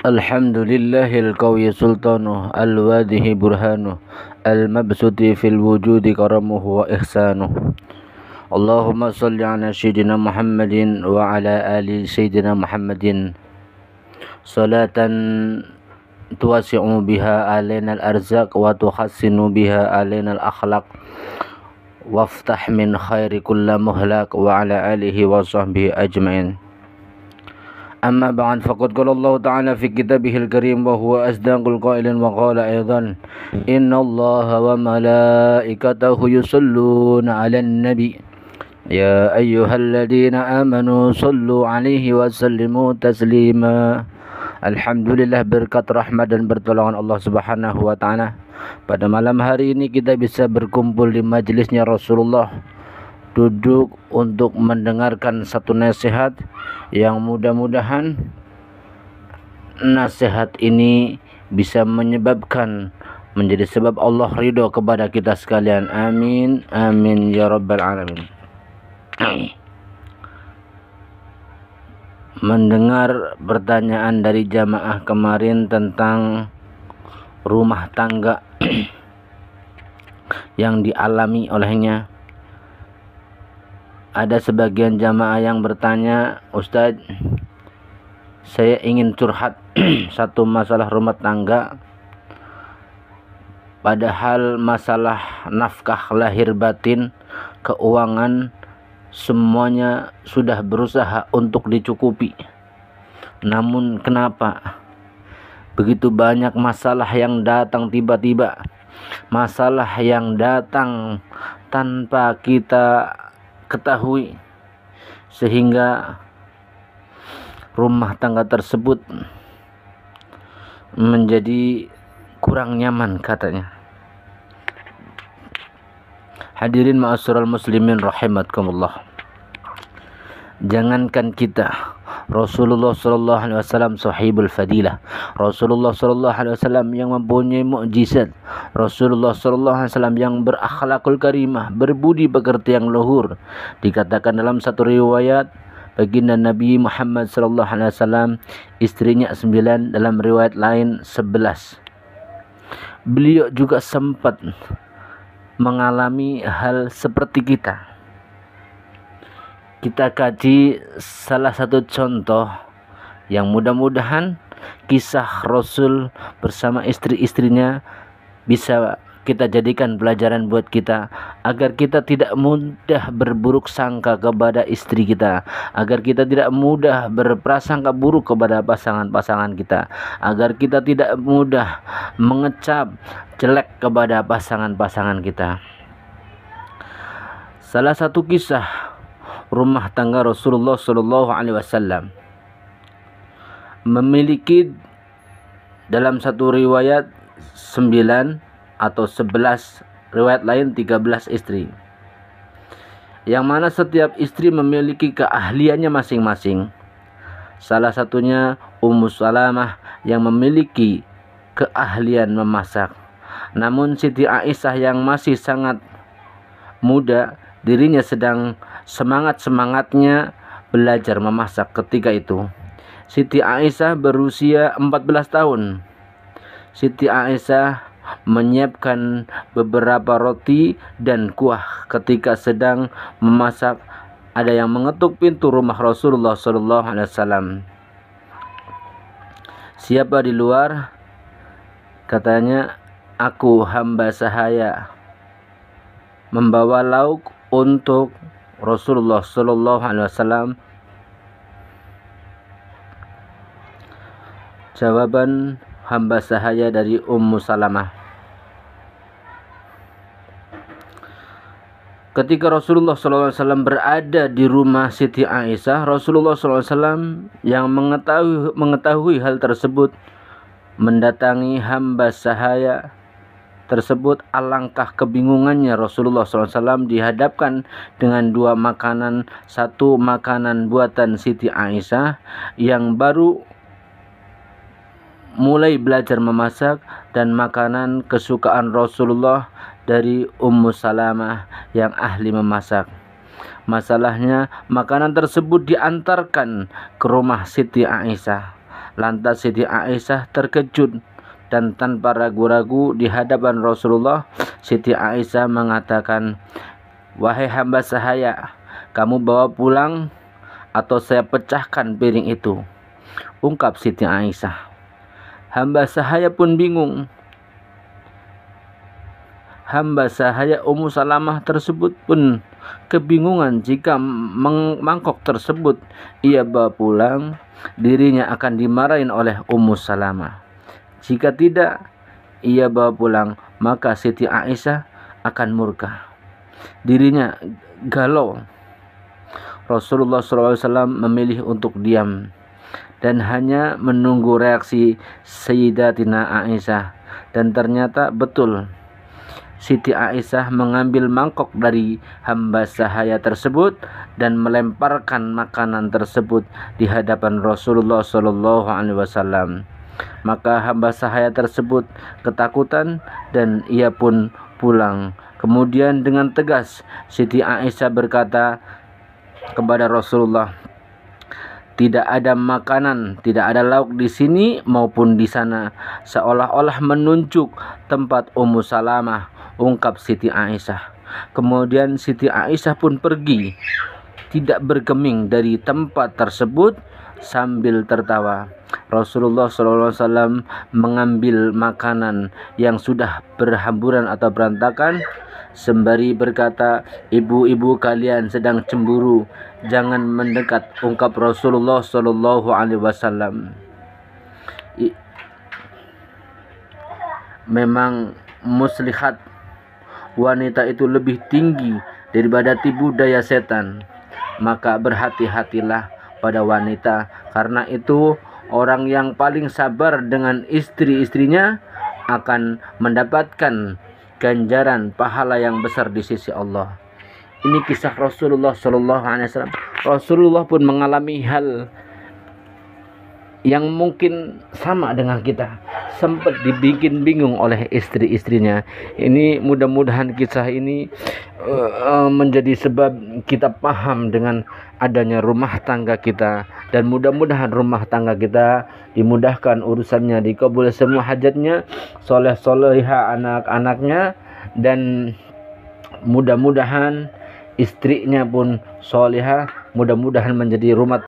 Alhamdulillahil qawi sultanuh al-wadihi burhanuh al-mabsuti fil wujudi karamuhu wa ihsanuh. Allahumma salli ala sayyidina Muhammadin wa ala ali sayyidina Muhammadin salatan tuwasi'u biha alaina al-arzaq wa tuhassinu biha alaina al-akhlaq waftah min khairi kulla muhlak wa ala alihi wa sahbihi ajma'in. أما بعد فقد قال الله تعالى في كتابه الكريم وهو أصدق القائلين وقال أيضا إن الله وملائكته يصلون على النبي يا أيها الذين آمنوا صلوا عليه وسلموا تسليما. Alhamdulillah, berkat rahmat dan pertolongan Allah Subhanahu wa taala, pada malam hari ini kita bisa berkumpul di majelisnya Rasulullah, duduk untuk mendengarkan satu nasihat yang mudah-mudahan nasihat ini bisa menyebabkan menjadi sebab Allah ridho kepada kita sekalian. Amin amin ya rabbal alamin. Mendengar pertanyaan dari jamaah kemarin tentang rumah tangga yang dialami olehnya, ada sebagian jamaah yang bertanya, Ustadz, saya ingin curhat satu masalah rumah tangga, padahal masalah nafkah lahir batin, keuangan, semuanya sudah berusaha untuk dicukupi. Namun kenapa begitu banyak masalah yang datang tiba-tiba, masalah yang datang tanpa kita ketahui, sehingga rumah tangga tersebut menjadi kurang nyaman katanya. Hadirin ma'asyiral muslimin rahimatkumullah. Jangankan kita, Rasulullah sallallahu alaihi wasallam sahibul fadilah, Rasulullah sallallahu alaihi wasallam yang mempunyai mukjizat, Rasulullah sallallahu alaihi wasallam yang berakhlakul karimah, berbudi pekerti yang luhur. Dikatakan dalam satu riwayat, baginda Nabi Muhammad sallallahu alaihi wasallam istrinya 9, dalam riwayat lain 11. Beliau juga sempat mengalami hal seperti kita. Kita kaji salah satu contoh yang mudah-mudahan kisah Rasul bersama istri-istrinya bisa kita jadikan pelajaran buat kita, agar kita tidak mudah berburuk sangka kepada istri kita, agar kita tidak mudah berprasangka buruk kepada pasangan-pasangan kita, agar kita tidak mudah mengecap jelek kepada pasangan-pasangan kita. Salah satu kisah rumah tangga Rasulullah sallallahu alaihi wasallam memiliki dalam satu riwayat 9 atau 11, riwayat lain 13 istri, yang mana setiap istri memiliki keahliannya masing-masing. Salah satunya Ummu Salamah yang memiliki keahlian memasak. Namun Siti Aisyah yang masih sangat muda, dirinya sedang semangat-semangatnya belajar memasak ketika itu. Siti Aisyah berusia 14 tahun. Siti Aisyah menyiapkan beberapa roti dan kuah ketika sedang memasak. Ada yang mengetuk pintu rumah Rasulullah sallallahu alaihi wasallam. Siapa di luar? Katanya, aku hamba sahaya membawa lauk untuk Rasulullah sallallahu alaihi wasallam. Jawaban hamba sahaya dari Ummu Salamah. Ketika Rasulullah sallallahu alaihi wasallam berada di rumah Siti Aisyah, Rasulullah sallallahu alaihi wasallam yang mengetahui hal tersebut mendatangi hamba sahaya tersebut. Alangkah kebingungannya Rasulullah SAW dihadapkan dengan dua makanan. Satu makanan buatan Siti Aisyah yang baru mulai belajar memasak, dan makanan kesukaan Rasulullah dari Ummu Salamah yang ahli memasak. Masalahnya, makanan tersebut diantarkan ke rumah Siti Aisyah. Lantas Siti Aisyah terkejut dan tanpa ragu-ragu di hadapan Rasulullah, Siti Aisyah mengatakan, "Wahai hamba sahaya, kamu bawa pulang atau saya pecahkan piring itu," ungkap Siti Aisyah. Hamba sahaya pun bingung. Hamba sahaya Ummu Salamah tersebut pun kebingungan jika mangkok tersebut ia bawa pulang, dirinya akan dimarahin oleh Ummu Salamah. Jika tidak ia bawa pulang, maka Siti Aisyah akan murka. Dirinya galau. Rasulullah SAW memilih untuk diam dan hanya menunggu reaksi Sayyidatina Aisyah. Dan ternyata betul, Siti Aisyah mengambil mangkok dari hamba sahaya tersebut dan melemparkan makanan tersebut di hadapan Rasulullah SAW. Maka hamba sahaya tersebut ketakutan dan ia pun pulang. Kemudian dengan tegas Siti Aisyah berkata kepada Rasulullah, "Tidak ada makanan, tidak ada lauk di sini maupun di sana," seolah-olah menunjuk tempat Ummu Salamah, ungkap Siti Aisyah. Kemudian Siti Aisyah pun pergi, tidak bergeming dari tempat tersebut sambil tertawa. Rasulullah SAW mengambil makanan yang sudah berhamburan atau berantakan sembari berkata, "Ibu-ibu kalian sedang cemburu, jangan mendekat," ungkap Rasulullah SAW. Memang muslihat wanita itu lebih tinggi daripada tipu daya setan. Maka berhati-hatilah pada wanita, karena itu orang yang paling sabar dengan istri-istrinya akan mendapatkan ganjaran pahala yang besar di sisi Allah. Ini kisah Rasulullah SAW. Rasulullah pun mengalami hal yang mungkin sama dengan kita, sempat dibikin bingung oleh istri-istrinya. Ini mudah-mudahan kisah ini menjadi sebab kita paham dengan adanya rumah tangga kita, dan mudah-mudahan rumah tangga kita dimudahkan urusannya, dikabul semua hajatnya, soleh-soleha anak-anaknya, dan mudah-mudahan istrinya pun solehah, mudah-mudahan menjadi rumah